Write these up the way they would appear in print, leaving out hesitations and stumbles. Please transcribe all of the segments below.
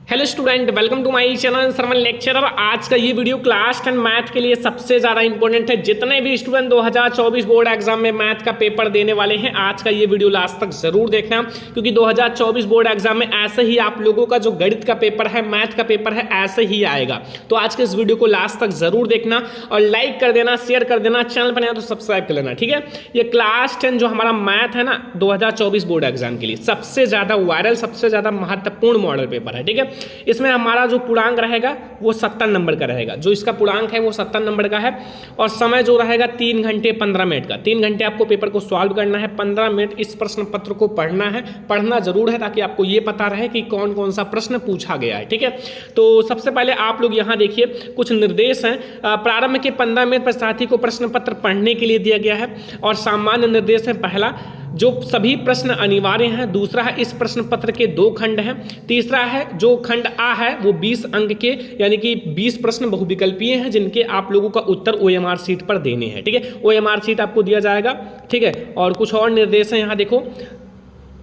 Hello student, welcome to my channel Sarman lecturer. आज का ये वीडियो क्लास 10 मैथ के लिए सबसे ज़्यादा इंपॉर्टेंट है। जितने भी स्टूडेंट 2024 बोर्ड एग्जाम में मैथ का पेपर देने वाले हैं, आज का ये वीडियो लास्ट तक जरूर देखना, क्योंकि 2024 बोर्ड एग्जाम में ऐसे ही आप लोगों का जो गणित का पेपर है, मैथ का पेपर है, ऐसे ही आएगा। तो आज के इस वीडियो को लास्ट तक जरूर देखना और लाइक कर देना, शेयर कर देना, चैनल पर नया तो सब्सक्राइब कर लेना, ठीक है। ये क्लास 10 जो हमारा मैथ है ना 2024 बोर्ड एग्जाम के लिए सबसे ज़्यादा वायरल, सबसे ज़्यादा महत्वपूर्ण मॉडल पेपर है, ठीक है। इसमें हमारा जो पूर्णांक रहेगा वो 70 नंबर का रहेगा। जो इसका पूर्णांक है वो 70 नंबर का है और समय जो रहेगा 3 घंटे 15 मिनट का। 3 घंटे आपको पेपर को सॉल्व करना है, 15 मिनट इस प्रश्न पत्र को पढ़ना है। पढ़ना जरूर है ताकि आपको ये पता रहे कि कौन कौन सा प्रश्न पूछा गया है, ठीक है। तो सबसे पहले आप लोग यहाँ देखिए, कुछ निर्देश हैं। प्रारंभ के 15 मिनट पश्चात को प्रश्न पत्र पढ़ने के लिए दिया गया है और सामान्य निर्देश है पहला, जो सभी प्रश्न अनिवार्य हैं। दूसरा है इस प्रश्न पत्र के 2 खंड हैं। तीसरा है जो खंड आ है वो 20 अंक के, यानी कि 20 प्रश्न बहुविकल्पीय हैं जिनके आप लोगों का उत्तर OMR शीट पर देने हैं, ठीक है। OMR शीट आपको दिया जाएगा, ठीक है। और कुछ और निर्देश हैं यहाँ देखो,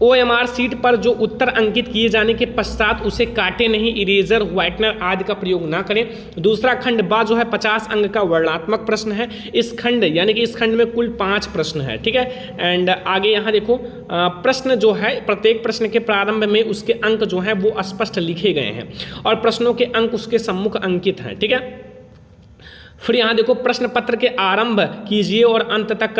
OMR शीट पर जो उत्तर अंकित किए जाने के पश्चात उसे काटे नहीं, इरेजर, व्हाइटनर आदि का प्रयोग ना करें। दूसरा खंड बा जो है 50 अंक का वर्णनात्मक प्रश्न है। इस खंड यानी कि इस खंड में कुल 5 प्रश्न है, ठीक है। एंड आगे यहाँ देखो, प्रश्न जो है प्रत्येक प्रश्न के प्रारंभ में उसके अंक जो हैं वो स्पष्ट लिखे गए हैं और प्रश्नों के अंक उसके सम्मुख अंकित हैं, ठीक है। फिर यहाँ देखो, प्रश्न पत्र के आरंभ कीजिए और अंत तक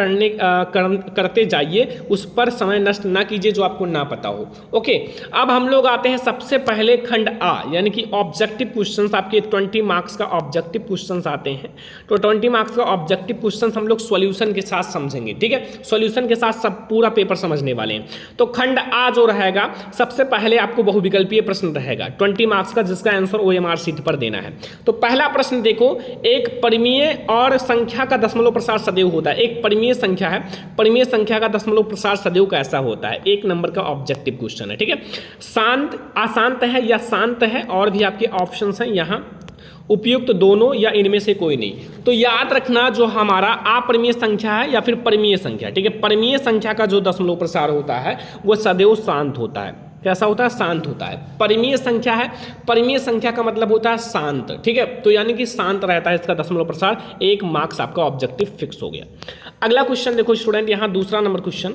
करते जाइए, उस पर समय नष्ट ना कीजिए जो आपको ना पता हो। ओके, अब हम लोग आते हैं सबसे पहले खंड आ, यानी कि ऑब्जेक्टिव क्वेश्चंस। आपके 20 मार्क्स का ऑब्जेक्टिव क्वेश्चंस आते हैं। तो 20 मार्क्स का ऑब्जेक्टिव क्वेश्चंस हम लोग सॉल्यूशन के साथ समझेंगे, ठीक है। सॉल्यूशन के साथ सब पूरा पेपर समझने वाले हैं। तो खंड आ जो रहेगा, सबसे पहले आपको बहुविकल्पीय प्रश्न रहेगा 20 मार्क्स का, जिसका आंसर OMR शीट पर देना है। तो पहला प्रश्न देखो, एक परिमेय और संख्या का दशमलव प्रसार सदैव होता है। एक परिमेय संख्या है, परिमेय संख्या का दशमलव प्रसार सदैव कैसा होता है? 1 नंबर का ऑब्जेक्टिव क्वेश्चन है, ठीक है। शांत, अशांत है या शांत है, और भी आपके ऑप्शंस हैं यहाँ, उपयुक्त दोनों या इनमें से कोई नहीं। तो याद रखना, जो हमारा अपरिमेय संख्या है या फिर परिमेय संख्या, ठीक है, परिमेय संख्या का जो दशमलव प्रसार होता है वो सदैव शांत होता है। कैसा होता है? शांत होता है। परिमेय संख्या है, परिमेय संख्या का मतलब होता है शांत, ठीक है। तो यानी कि शांत रहता है इसका दशमलव प्रसार। 1 मार्क्स आपका ऑब्जेक्टिव फिक्स हो गया। अगला क्वेश्चन देखो स्टूडेंट, यहाँ दूसरा नंबर क्वेश्चन,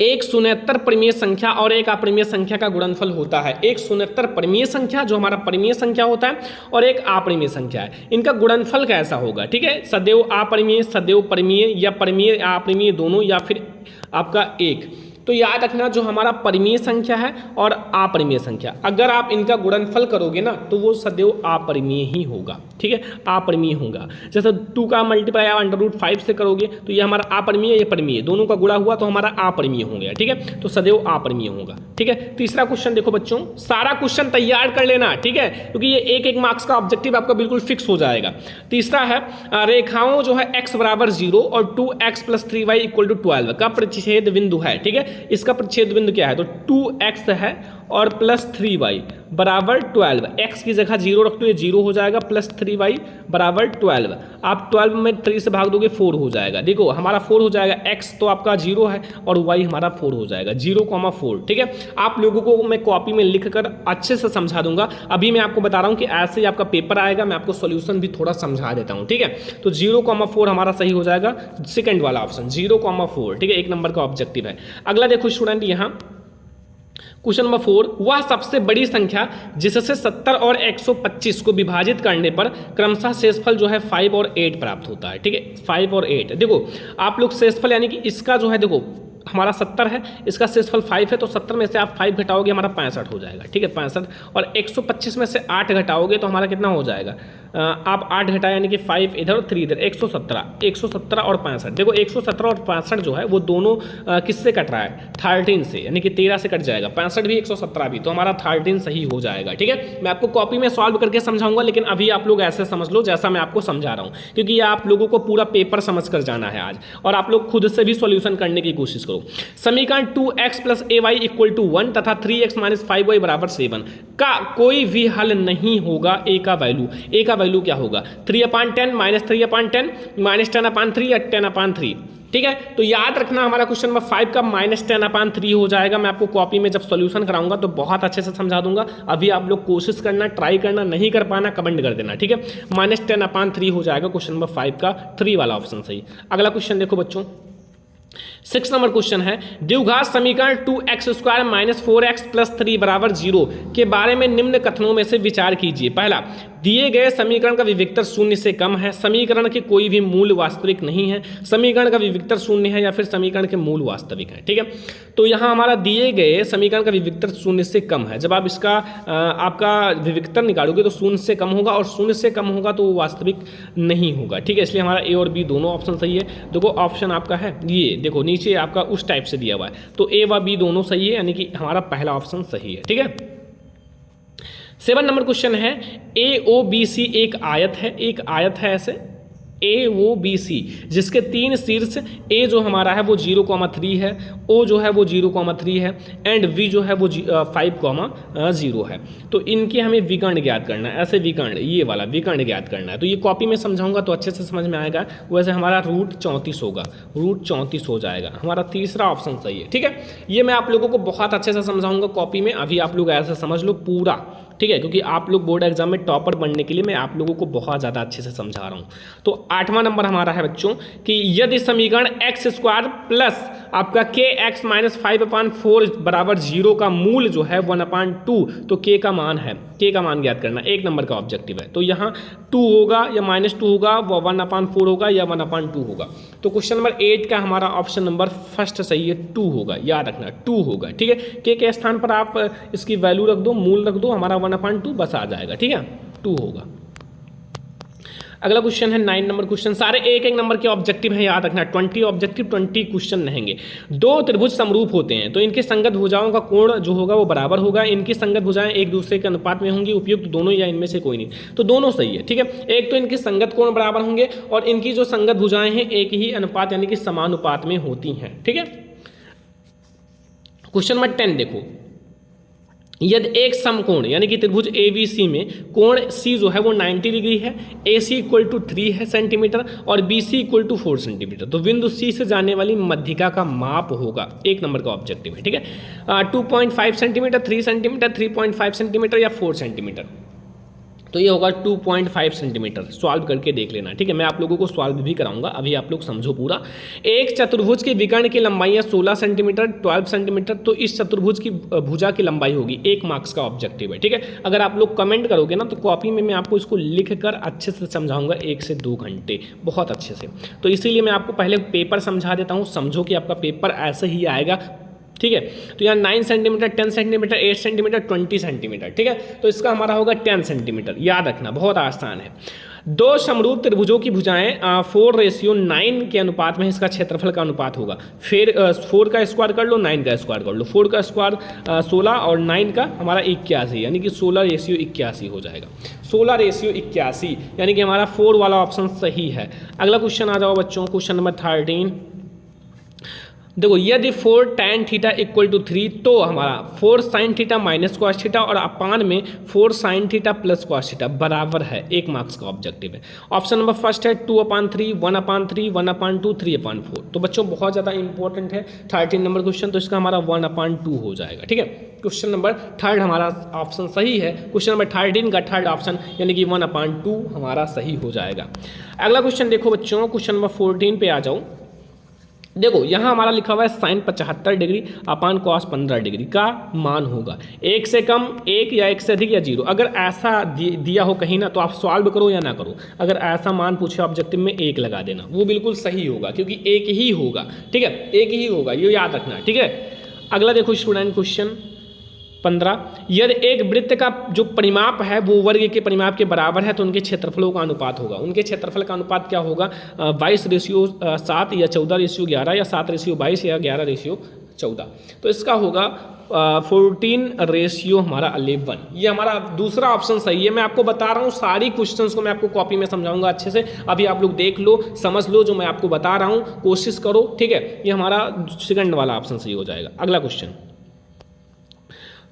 एक शून्येतर परिमेय संख्या और एक अपरिमेय संख्या का गुणनफल होता है। एक शून्येतर परिमेय संख्या जो हमारा परिमेय संख्या होता है और एक अपरिमेय संख्या है, इनका गुणनफल कैसा होगा? ठीक है, सदैव अपरिमेय, सदैव परिमेय, या परिमेय अपरिमेय दोनों, या फिर आपका एक। तो याद रखना, जो हमारा परिमेय संख्या है और अपरिमेय संख्या, अगर आप इनका गुणनफल करोगे ना तो वो सदैव अपरिमेय ही होगा, ठीक है, अपरिमेय होगा। जैसे 2 का मल्टीप्लाई आप √5 से करोगे तो ये हमारा अपरिमेय, ये परिमेय, दोनों का गुणा हुआ तो हमारा अपरिमेय हो गया, ठीक है। तो सदैव अपरिमेय होगा, ठीक है। तीसरा क्वेश्चन देखो बच्चों, सारा क्वेश्चन तैयार कर लेना, ठीक है, क्योंकि ये 1 मार्क्स का ऑब्जेक्टिव आपका बिल्कुल फिक्स हो जाएगा। तीसरा है, रेखाओं जो है x = 0 और 2x + 3y = 12 का प्रतिच्छेद बिंदु है, ठीक है। इसका प्रतिच्छेद बिंदु क्या है? तो 2x है और +3y = 12। x की जगह 0 रख दो, ये 0 हो जाएगा, +3y = 12। आप 12 में 3 से भाग दोगे 4 हो जाएगा। देखो हमारा 4 हो जाएगा, x तो आपका 0 है और y हमारा 4 हो जाएगा, 0,4, ठीक है। आप लोगों को मैं कॉपी में लिख कर अच्छे से समझा दूंगा। अभी मैं आपको बता रहा हूँ कि ऐसे ही आपका पेपर आएगा, मैं आपको सोल्यूशन भी थोड़ा समझा देता हूँ, ठीक है। तो 0,4 हमारा सही हो जाएगा, सेकेंड वाला ऑप्शन 0,4, ठीक है, 1 नंबर का ऑब्जेक्टिव है। अगला देखो स्टूडेंट, यहाँ क्वेश्चन नंबर 4, वह सबसे बड़ी संख्या जिससे 70 और 125 को विभाजित करने पर क्रमशः शेषफल जो है 5 और 8 प्राप्त होता है, ठीक है। 5 और 8, देखो आप लोग शेषफल यानी कि इसका जो है, देखो हमारा 70 है, इसका शेषफल 5 है, तो 70 में से आप 5 घटाओगे हमारा 65 हो जाएगा, ठीक है, 65। और 125 में से 8 घटाओगे तो हमारा कितना हो जाएगा? आप 8 घटाए यानी कि 5 इधर और 3 इधर, 117 और 65। देखो 117 और 65 जो है वो दोनों किससे कट रहा है? 13 से, यानी कि 13 से कट जाएगा। 65 भी 117 भी, तो हमारा 13 सही हो जाएगा, ठीक है। मैं आपको कॉपी में सॉल्व करके समझाऊंगा, लेकिन अभी आप लोग ऐसे समझ लो जैसा मैं आपको समझा रहा हूँ, क्योंकि ये आप लोगों को पूरा पेपर समझ कर जाना है आज, और आप लोग खुद से भी सॉल्यूशन करने की कोशिश करो। समीकरण 2x + ay = 1 तथा 3x - 5y = 7 का कोई भी हल नहीं होगा। a का वैल्यू क्या होगा? 3/10 -3/10 -10/3 या 10/3। ठीक है। तो याद रखना हमारा क्वेश्चन नंबर 5 का -10/3 हो जाएगा। मैं आपको कॉपी में जब सॉल्यूशन कराऊंगा तो बहुत अच्छे से समझा दूंगा। अभी आप लोग कोशिश करना, ट्राई करना, नहीं कर पाना कमेंट कर देना, ठीक है। -10/3 हो जाएगा क्वेश्चन नंबर 5 का 3 वाला ऑप्शन सही। अगला क्वेश्चन देखो बच्चों, 6 नंबर क्वेश्चन है, द्विघात समीकरण 2x² - 4x + 3 = 0 के बारे में निम्न कथनों में से विचार कीजिए। पहला, दिए गए समीकरण का विविक्तर 0 से कम है, समीकरण के कोई भी मूल वास्तविक नहीं है, समीकरण का विविक्तर 0 है, या फिर समीकरण के मूल वास्तविक है, ठीक है। तो यहाँ हमारा दिए गए समीकरण का विविक्तर 0 से कम है। जब आप इसका आपका विविक्तर निकालोगे तो 0 से कम होगा, और 0 से कम होगा तो वो वास्तविक नहीं होगा, ठीक है। इसलिए हमारा ए और बी दोनों ऑप्शन सही है। देखो ऑप्शन आपका है ये, देखो नीचे आपका उस टाइप से दिया हुआ है, तो ए व बी दोनों सही है, यानी कि हमारा पहला ऑप्शन सही है, ठीक है। 7 नंबर क्वेश्चन है, AOBC एक आयत है ऐसे AOBC जिसके 3 शीर्ष, A जो हमारा है वो 0,3 है, O जो है वो 0,3 है, एंड V जो है वो 5,0 है। तो इनके हमें विकर्ण ज्ञात करना है, ऐसे विकर्ण, ये वाला विकर्ण ज्ञात करना है। तो ये कॉपी में समझाऊंगा तो अच्छे से समझ में आएगा। वैसे हमारा रूट 34 होगा, रूट 34 हो जाएगा। हमारा तीसरा ऑप्शन सही है, ठीक है। ये मैं आप लोगों को बहुत अच्छे से समझाऊंगा कॉपी में, अभी आप लोग ऐसे समझ लो पूरा, ठीक है, क्योंकि आप लोग बोर्ड एग्जाम में टॉपर बनने के लिए मैं आप लोगों को बहुत ज़्यादा अच्छे से समझा रहा हूँ। तो 8वां नंबर हमारा है बच्चों कि यदि समीकरण x² प्लस आपका kx - 5/4 = 0 का मूल जो है 1/2, तो k का मान है, k का मान ज्ञात करना 1 नंबर का ऑब्जेक्टिव है। तो यहाँ 2 होगा या -2 होगा, 1/4 होगा या 1/2 होगा। तो क्वेश्चन नंबर 8 का हमारा ऑप्शन नंबर फर्स्ट सही है, 2 होगा, याद रखना 2 होगा, ठीक है। k के स्थान पर आप इसकी वैल्यू रख दो, मूल रख दो, हमारा 1/2 बस आ जाएगा, ठीक है, 2 होगा। अगला क्वेश्चन है 9 नंबर क्वेश्चन, सारे 1-1 नंबर के ऑब्जेक्टिव हैं, याद रखना 20 ऑब्जेक्टिव 20 क्वेश्चन रहेंगे। 2 त्रिभुज समरूप होते हैं तो इनके संगत भुजाओं का कोण जो होगा वो बराबर होगा, इनकी संगत भुजाएं एक दूसरे के अनुपात में होंगी, उपयुक्त दोनों या इनमें से कोई नहीं। तो दोनों सही है, ठीक है। एक तो इनके संगत कोण बराबर होंगे और इनकी जो संगत भुजाएं हैं एक ही अनुपात यानी कि समानुपात में होती हैं, ठीक है। क्वेश्चन नंबर 10 देखो, यदि एक समकोण यानी कि त्रिभुज ABC में कोण C जो है वो 90 डिग्री है, AC = 3 सेंटीमीटर और BC = 4 सेंटीमीटर, तो बिंदु C से जाने वाली मध्यिका का माप होगा, 1 नंबर का ऑब्जेक्टिव है, ठीक है। 2.5 सेंटीमीटर, 3 सेंटीमीटर, 3.5 सेंटीमीटर या 4 सेंटीमीटर, तो ये होगा 2.5 सेंटीमीटर। सॉल्व करके देख लेना, ठीक है। मैं आप लोगों को सॉल्व भी कराऊंगा, अभी आप लोग समझो पूरा। एक चतुर्भुज के विकर्ण की लंबाई है 16 सेंटीमीटर, 12 सेंटीमीटर, तो इस चतुर्भुज की भुजा की लंबाई होगी, 1 मार्क्स का ऑब्जेक्टिव है, ठीक है। अगर आप लोग कमेंट करोगे ना तो कॉपी में मैं आपको इसको लिख कर अच्छे से समझाऊंगा 1 से 2 घंटे बहुत अच्छे से। तो इसीलिए मैं आपको पहले पेपर समझा देता हूँ, समझो कि आपका पेपर ऐसे ही आएगा, ठीक है। तो यहाँ 9 सेंटीमीटर, 10 सेंटीमीटर, 8 सेंटीमीटर, 20 सेंटीमीटर, ठीक है। तो इसका हमारा होगा 10 सेंटीमीटर, याद रखना बहुत आसान है। 2 समरूप त्रिभुजों की भुजाएं 4:9 के अनुपात में इसका क्षेत्रफल का अनुपात होगा। फिर 4 का स्क्वायर कर लो, 9 का स्क्वायर कर लो, 4 का स्क्वायर 16 और 9 का हमारा 81, यानी कि 16:81 हो जाएगा, 16:81, यानी कि हमारा 4 वाला ऑप्शन सही है। अगला क्वेश्चन आ जाओ बच्चों, क्वेश्चन नंबर 13 देखो, यदि 4 tan थीटा = 3 तो हमारा 4 sin थीटा - cos थीटा और अपान में 4 sin थीटा + cos थीटा बराबर है, 1 मार्क्स का ऑब्जेक्टिव है। ऑप्शन नंबर फर्स्ट है 2/3, 1/3, 1/2, 3/4। तो बच्चों बहुत ज़्यादा इंपॉर्टेंट है 13 नंबर क्वेश्चन, तो इसका हमारा 1/2 हो जाएगा, ठीक है। क्वेश्चन नंबर 3 हमारा ऑप्शन सही है, क्वेश्चन नंबर 13 का 3rd ऑप्शन यानी कि 1/2 हमारा सही हो जाएगा। अगला क्वेश्चन देखो बच्चों, क्वेश्चन नंबर 14 पे आ जाओ। देखो यहाँ हमारा लिखा हुआ है sin 75 डिग्री अपान cos 15 डिग्री का मान होगा 1 से कम, 1 या 1 से अधिक या 0। अगर ऐसा दिया हो कहीं ना तो आप सॉल्व करो या ना करो, अगर ऐसा मान पूछे ऑब्जेक्टिव में 1 लगा देना, वो बिल्कुल सही होगा क्योंकि 1 ही होगा, ठीक है, 1 ही होगा, ये याद रखना, ठीक है। अगला देखो स्टूडेंट क्वेश्चन 15, यदि एक वृत्त का जो परिमाप है वो वर्ग के परिमाप के बराबर है तो उनके क्षेत्रफलों का अनुपात होगा। उनके क्षेत्रफल का अनुपात क्या होगा, 22:7 या 14:11 या 7:22 या 11:14। तो इसका होगा 14:11 हमारा 11। ये हमारा दूसरा ऑप्शन सही है। मैं आपको बता रहा हूँ सारी क्वेश्चंस को मैं आपको कॉपी में समझाऊंगा अच्छे से, अभी आप लोग देख लो, समझ लो जो मैं आपको बता रहा हूँ, कोशिश करो, ठीक है। ये हमारा सेकंड वाला ऑप्शन सही हो जाएगा। अगला क्वेश्चन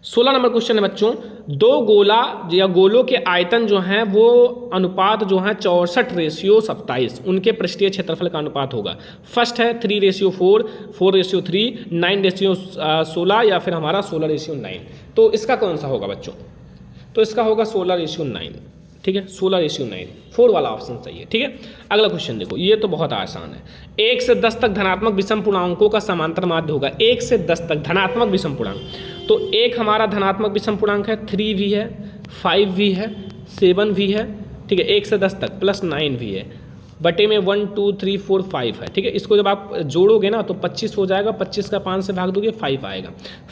16 नंबर क्वेश्चन है बच्चों, दो गोला या गोलों के आयतन जो हैं वो अनुपात जो है 64:27, उनके पृष्ठीय क्षेत्रफल का अनुपात होगा। फर्स्ट है 3:4, 4:3, 9:16 या फिर हमारा 16:9। तो इसका कौन सा होगा बच्चों? तो इसका होगा 16:9, ठीक है, 16:9, 4 वाला ऑप्शन सही है, ठीक है। अगला क्वेश्चन देखो, ये तो बहुत आसान है। 1 से 10 तक धनात्मक विषम पूर्णांकों का समांतर माध्य होगा। 1 से 10 तक धनात्मक विषम पूर्णांक, तो एक हमारा धनात्मक विषम पूर्णांक है 3 भी है, 5 भी है, 7 भी है, ठीक है, 1 से 10 तक प्लस 9 भी है, बटे में 1 2 3 4 5 है, ठीक है। इसको जब आप जोड़ोगे ना तो 25 हो जाएगा, 25 का 5 से भाग दोगे 5 आएगा।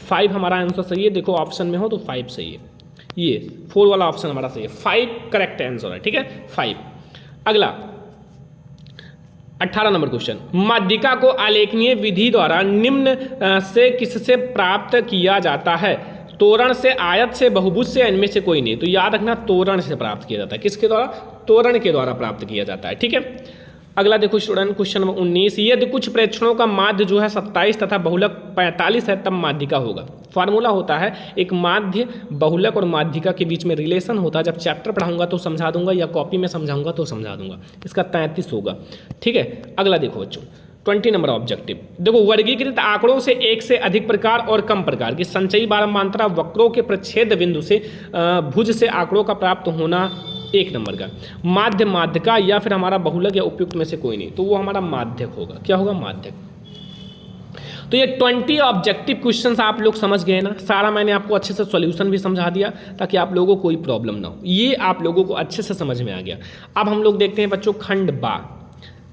5 हमारा आंसर सही है, देखो ऑप्शन में हो तो 5 सही है, ये 4 वाला ऑप्शन हमारा सही है, 5 करेक्ट आंसर है, ठीक है, 5। अगला 18 नंबर क्वेश्चन, माध्यिका को आलेखनीय विधि द्वारा निम्न से किससे प्राप्त किया जाता है? तोरण से, आयत से, बहुभुज से, इनमें से कोई नहीं। तो याद रखना तोरण से प्राप्त किया जाता है। किसके द्वारा? तोरण के द्वारा प्राप्त किया जाता है, ठीक है। अगला देखो स्टूडेंट, क्वेश्चन नंबर 19, यदि कुछ प्रेक्षणों का माध्य जो है 27 तथा बहुलक 45 है तब माध्यिका होगा। फार्मूला होता है, एक माध्य, बहुलक और माध्यिका के बीच में रिलेशन होता है। जब चैप्टर पढ़ाऊंगा तो समझा दूंगा या कॉपी में समझाऊंगा तो समझा दूंगा। इसका 33 होगा, ठीक है। अगला देखो बच्चों 20 नंबर ऑब्जेक्टिव, देखो वर्गीकृत आंकड़ों से एक से अधिक प्रकार और कम प्रकार की संचयी बारंबारता वक्रों के प्रच्छेद बिंदु से भुज से आंकड़ों का प्राप्त होना 1 नंबर का। माध्य, माध्यिका या फिर हमारा बहुलक या उपयुक्त में से कोई नहीं, तो वो हमारा माध्यक होगा। क्या होगा? माध्यक। तो ये 20 ऑब्जेक्टिव क्वेश्चंस आप लोग समझ गए ना। सारा मैंने आपको अच्छे से सॉल्यूशन भी समझा दिया ताकि आप लोगों को कोई प्रॉब्लम ना हो। ये आप लोगों को अच्छे से समझ में आ गया। अब हम लोग देखते हैं बच्चों खंड बा।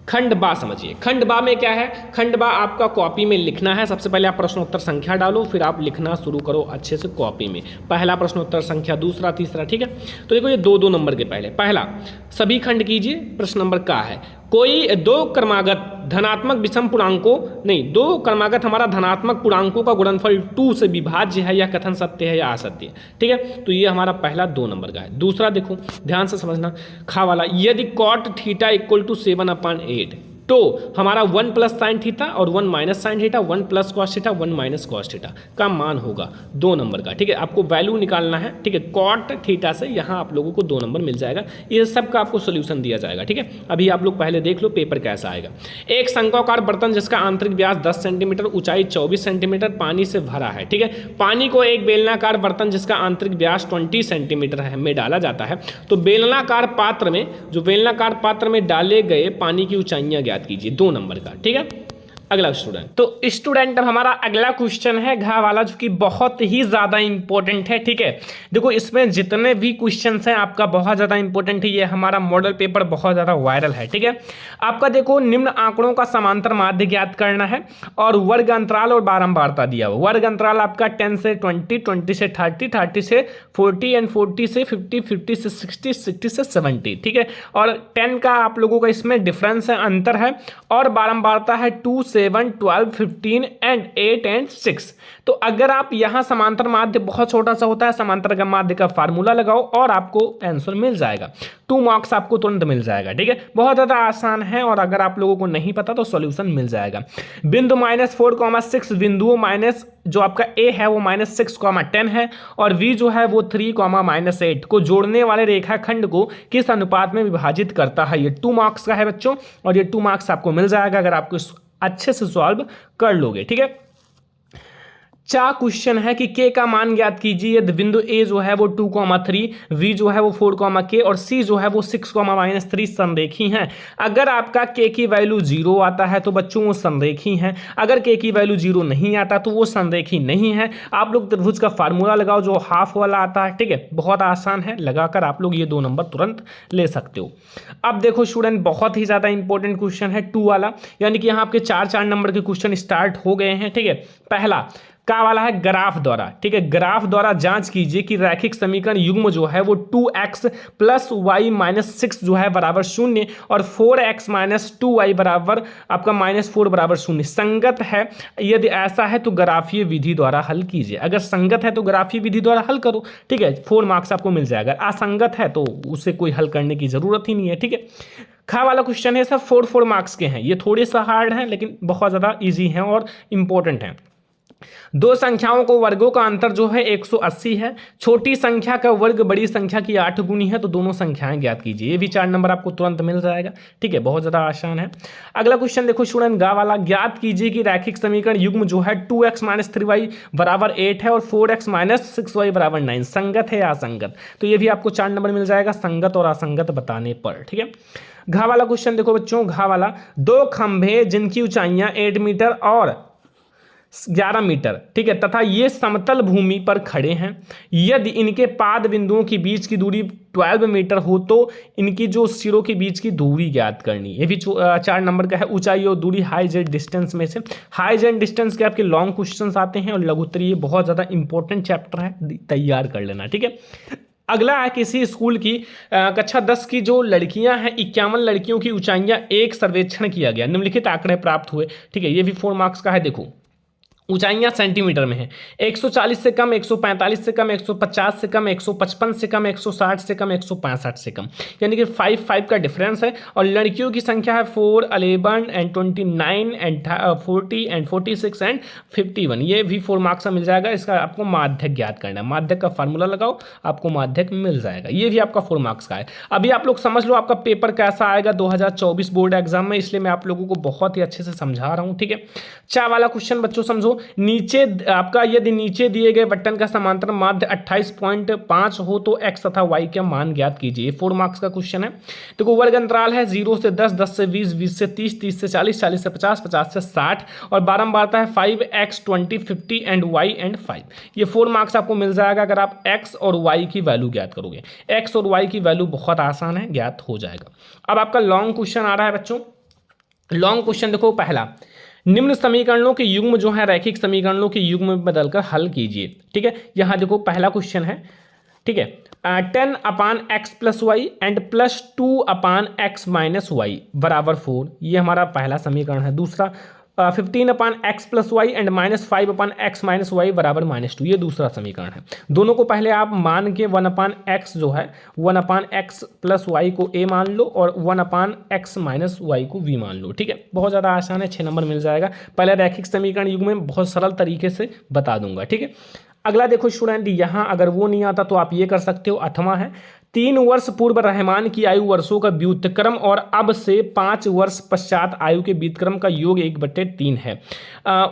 खंड बा समझिए। खंड बा में क्या है? खंड बा आपका कॉपी में लिखना है। सबसे पहले आप प्रश्नोत्तर संख्या डालो, फिर आप लिखना शुरू करो अच्छे से कॉपी में। पहला प्रश्नोत्तर संख्या, दूसरा, तीसरा, ठीक है। तो देखो ये 2-2 नंबर के पहला सभी खंड कीजिए। प्रश्न नंबर का है, कोई दो क्रमागत धनात्मक विषम पूर्णांकों नहीं, दो क्रमागत हमारा धनात्मक पूर्णांकों का गुणनफल 2 से विभाज्य है, या कथन सत्य है या असत्य है, ठीक है। तो ये हमारा पहला 2 नंबर का है। दूसरा देखो ध्यान से समझना, खा वाला, यदि cot थीटा = 7/8 तो हमारा 1 + sin थीटा और 1 - sin theta, 1 + cos theta, 1 - cos theta का मान होगा 2 नंबर का, ठीक है। आपको वैल्यू निकालना है, ठीक है। cot थीटा से यहाँ आप लोगों को 2 नंबर मिल जाएगा। ये सब का आपको सोल्यूशन दिया जाएगा, ठीक है। अभी आप लोग पहले देख लो पेपर कैसा आएगा। एक शंक्वाकार बर्तन जिसका आंतरिक व्यास 10 सेंटीमीटर, ऊंचाई 24 सेंटीमीटर पानी से भरा है, ठीक है। पानी को एक बेलनाकार बर्तन जिसका आंतरिक व्यास 20 सेंटीमीटर है में डाला जाता है, तो बेलनाकार पात्र में, जो बेलनाकार पात्र में डाले गए पानी की ऊंचाइयां ज्ञात कीजिए, 2 नंबर का, ठीक है। अगला स्टूडेंट, तो स्टूडेंट अब हमारा अगला क्वेश्चन है घा वाला, जो कि बहुत ही ज़्यादा इंपॉर्टेंट है, ठीक है। देखो इसमें जितने भी क्वेश्चंस हैं आपका बहुत ज़्यादा इंपॉर्टेंट है। ये हमारा मॉडल पेपर बहुत ज़्यादा वायरल है, ठीक है। आपका देखो निम्न आंकड़ों का समांतर माध्य ज्ञात करना है और वर्ग अंतराल और बारंबारता दिया हुआ। वर्ग अंतराल आपका 10 से 20, 20 से 30, 30 से 40 एंड 40 से 50, 50 से 60, 60 से 70, ठीक है। और 10 का आप लोगों का इसमें डिफरेंस है, अंतर है। और बारंबारता है 2, 7, 12, 15 एंड 8 एंड 6। तो अगर आप यहाँ समांतर माध्य बहुत छोटा सा होता है, समांतर का माध्य का फार्मूला लगाओ और आपको आंसर मिल जाएगा। 2 मार्क्स आपको तुरंत मिल जाएगा, ठीक है। बहुत ज़्यादा आसान है और अगर आप लोगों को नहीं पता तो सॉल्यूशन मिल जाएगा। बिंदु -4,6 बिंदुओं माइनस जो आपका ए है वो -6,10 है और वी जो है वो 3,-8 को जोड़ने वाले रेखाखंड को किस अनुपात में विभाजित करता है। ये 2 मार्क्स का है बच्चों और ये 2 मार्क्स आपको मिल जाएगा अगर आपको अच्छे से सॉल्व कर लोगे, ठीक है। चार क्वेश्चन है कि के का मान ज्ञात कीजिए यदि बिंदु ए जो है वो 2,3, वी जो है वो 4,k और सी जो है वो 6,-3 संरेखी हैं। अगर आपका के की वैल्यू 0 आता है तो बच्चों वो संरेखी हैं। अगर के की वैल्यू 0 नहीं आता तो वो संरेखी नहीं है। आप लोग त्रिभुज का फार्मूला लगाओ जो हाफ वाला आता है, ठीक है। बहुत आसान है, लगाकर आप लोग ये 2 नंबर तुरंत ले सकते हो। अब देखो स्टूडेंट बहुत ही ज़्यादा इंपॉर्टेंट क्वेश्चन है 2 वाला, यानी कि यहाँ आपके 4-4 नंबर के क्वेश्चन स्टार्ट हो गए हैं, ठीक है। पहला का वाला है ग्राफ द्वारा, ठीक है। ग्राफ द्वारा जांच कीजिए कि रैखिक समीकरण युग्म जो है वो 2x + y - 6 जो है बराबर 0 और 4x - 2y बराबर आपका -4 बराबर 0 संगत है। यदि ऐसा है तो ग्राफीय विधि द्वारा हल कीजिए। अगर संगत है तो ग्राफीय विधि द्वारा हल करो, ठीक है। 4 मार्क्स आपको मिल जाएगा। असंगत है तो उसे कोई हल करने की जरूरत ही नहीं है, ठीक है। खा वाला क्वेश्चन है सब 4 मार्क्स के हैं। ये थोड़े सा हार्ड हैं लेकिन बहुत ज़्यादा ईजी हैं और इंपॉर्टेंट हैं। दो संख्याओं को वर्गों का अंतर जो है 180 है। छोटी संख्या का वर्ग बड़ी संख्या की 8 गुनी है, तो दोनों संख्याएं ज्ञात कीजिए। ये भी 4 नंबर आपको तुरंत मिल जाएगा। ठीक है, बहुत ज़्यादा आसान है। अगला क्वेश्चन देखो स्टूडेंट, गा वाला, ज्ञात कीजिए कि रैखिक समीकरण युग्म जो है 2x - 3y बराबर 8 है और 4x - 6y बराबर 9 संगत है या असंगत। तो ये भी आपको 4 नंबर मिल जाएगा संगत और असंगत बताने पर। ठीक है, घा वाला क्वेश्चन देखो बच्चों, घा वाला, दो खंभे जिनकी ऊंचाइयां 8 मीटर और 11 मीटर, ठीक है, तथा ये समतल भूमि पर खड़े हैं। यदि इनके पाद बिंदुओं के बीच की दूरी 12 मीटर हो तो इनकी जो सिरों के बीच की दूरी ज्ञात करनी। ये भी 4 नंबर का है। ऊंचाई और दूरी हाइट एंड डिस्टेंस में से, हाइट एंड डिस्टेंस के आपके लॉन्ग क्वेश्चंस आते हैं और लघुत्तरीय, ये बहुत ज़्यादा इंपॉर्टेंट चैप्टर है, तैयार कर लेना। ठीक है, अगला है किसी स्कूल की कक्षा 10 की जो लड़कियां हैं, 51 लड़कियों की ऊंचाइयां एक सर्वेक्षण किया गया, निम्नलिखित आंकड़े प्राप्त हुए। ठीक है, ये भी 4 मार्क्स का है। देखो ऊंचाइयां सेंटीमीटर में है, 140 से कम, 145 से कम, 150 से कम, 155 से कम, 160 से कम, 165 से कम, यानी कि 5 का डिफरेंस है। और लड़कियों की संख्या है 4, 11 एंड 29 एंड 40 एंड 46 एंड 51। ये भी 4 मार्क्स का मिल जाएगा। इसका आपको माध्यक ज्ञात करना है, माध्यक का फार्मूला लगाओ, आपको माध्यक मिल जाएगा। ये भी आपका 4 मार्क्स का है। अभी आप लोग समझ लो आपका पेपर कैसा आएगा 2024 बोर्ड एग्जाम में, इसलिए मैं आप लोगों को बहुत ही अच्छे से समझा रहा हूँ। ठीक है, चा वाला क्वेश्चन बच्चों समझो, नीचे आपका यदि नीचे दिए गए बटन का समांतर माध्य 28.5 हो तो x तथा y का मान ज्ञात कीजिए। 4 मार्क्स का क्वेश्चन है। देखो वर्ग अंतराल है 0 से 10, 10 से 20, 20 से 30, 30 से 40, 40 से 50, 50 से 60 और बारंबारता है 5x, 20, 50 एंड y एंड 5। ये 4 मार्क्स आपको मिल जाएगा अगर आप x और y की वैल्यू ज्ञात करोगे। x और y की वैल्यू बहुत आसान है, ज्ञात हो जाएगा। अब आपका लॉन्ग क्वेश्चन आ रहा है बच्चों। लॉन्ग क्वेश्चन देखो, पहला, निम्न समीकरणों के युग्म जो है रैखिक समीकरणों के युग्म में बदलकर हल कीजिए। ठीक है, यहाँ देखो पहला क्वेश्चन है। ठीक है, 10/x + y and +2/x - y बराबर 4, ये हमारा पहला समीकरण है। दूसरा 15/x + y and -5/x - y बराबर -2, ये दूसरा समीकरण है। दोनों को पहले आप मान के 1/x जो है 1/x + y को a मान लो और 1/x - y को v मान लो। ठीक है, बहुत ज़्यादा आसान है, 6 नंबर मिल जाएगा। पहले रैखिक समीकरण युग्म में बहुत सरल तरीके से बता दूंगा। ठीक है, अगला देखो स्टूडेंट, यहाँ अगर वो नहीं आता तो आप ये कर सकते हो। 8वां है, 3 वर्ष पूर्व रहमान की आयु वर्षों का व्युत्क्रम और अब से 5 वर्ष पश्चात आयु के व्युत्क्रम का योग 1/3 है।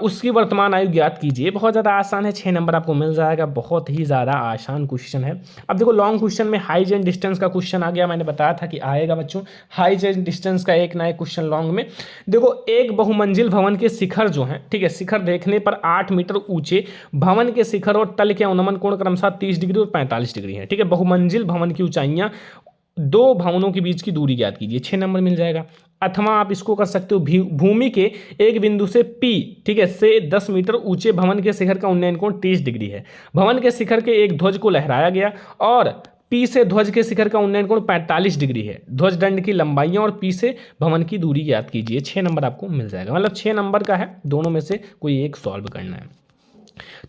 उसकी वर्तमान आयु ज्ञात कीजिए। बहुत ज़्यादा आसान है, 6 नंबर आपको मिल जाएगा। बहुत ही ज़्यादा आसान क्वेश्चन है। अब देखो लॉन्ग क्वेश्चन में हाइट एंड डिस्टेंस का क्वेश्चन आ गया, मैंने बताया था कि आएगा बच्चों हाइट एंड डिस्टेंस का एक ना एक क्वेश्चन लॉन्ग में। देखो एक बहुमंजिल भवन के शिखर जो है, ठीक है, शिखर देखने पर 8 मीटर ऊंचे, भवन के शिखर और तल के अनुमान कोण क्रमशः 30 डिग्री और 45 डिग्री है। ठीक है, बहुमंजिल भवन की ऊंचाइयां, दो भवनों के बीच की दूरी ज्ञात कीजिए। 6 नंबर मिल जाएगा। अथवा आप इसको कर सकते हो, भूमि के एक बिंदु से P, ठीक है, से 10 मीटर ऊंचे भवन के शिखर का उन्नयन कोण 30 डिग्री है। भवन के शिखर के एक ध्वज को लहराया गया और P से ध्वज के शिखर का उन्नयन कोण 45 डिग्री है। ध्वज दंड की लंबाइयां और P से भवन की दूरी ज्ञात कीजिए। 6 नंबर आपको मिल जाएगा, मतलब 6 नंबर का है, दोनों में से कोई एक सॉल्व करना है।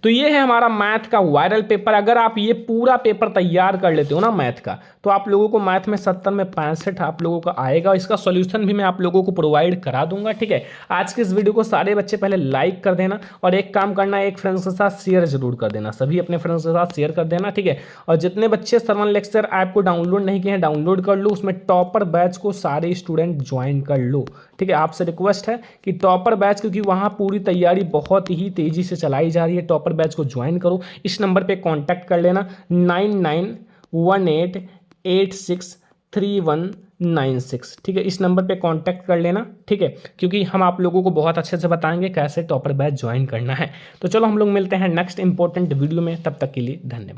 तो ये है हमारा मैथ का वायरल पेपर। अगर आप ये पूरा पेपर तैयार कर लेते हो ना मैथ का, तो आप लोगों को मैथ में 70 में 65 आप लोगों का आएगा। इसका सॉल्यूशन भी मैं आप लोगों को प्रोवाइड करा दूंगा। ठीक है, आज के इस वीडियो को सारे बच्चे पहले लाइक कर देना और एक काम करना, एक फ्रेंड्स के साथ शेयर जरूर कर देना, सभी अपने फ्रेंड्स के साथ शेयर कर देना। ठीक है, और जितने बच्चे सरवन लेक्चर ऐप को डाउनलोड नहीं किए हैं डाउनलोड कर लो, उसमें टॉपर बैच को सारे स्टूडेंट ज्वाइन कर लो। ठीक है, आपसे रिक्वेस्ट है कि टॉपर बैच, क्योंकि वहाँ पूरी तैयारी बहुत ही तेजी से चलाई जा रही है, टॉपर बैच को ज्वाइन करो। इस नंबर पे कांटेक्ट कर लेना 9918863196। ठीक है, इस नंबर पे कांटेक्ट कर लेना। ठीक है, क्योंकि हम आप लोगों को बहुत अच्छे से बताएंगे कैसे टॉपर बैच ज्वाइन करना है। तो चलो हम लोग मिलते हैं नेक्स्ट इंपॉर्टेंट वीडियो में, तब तक के लिए धन्यवाद।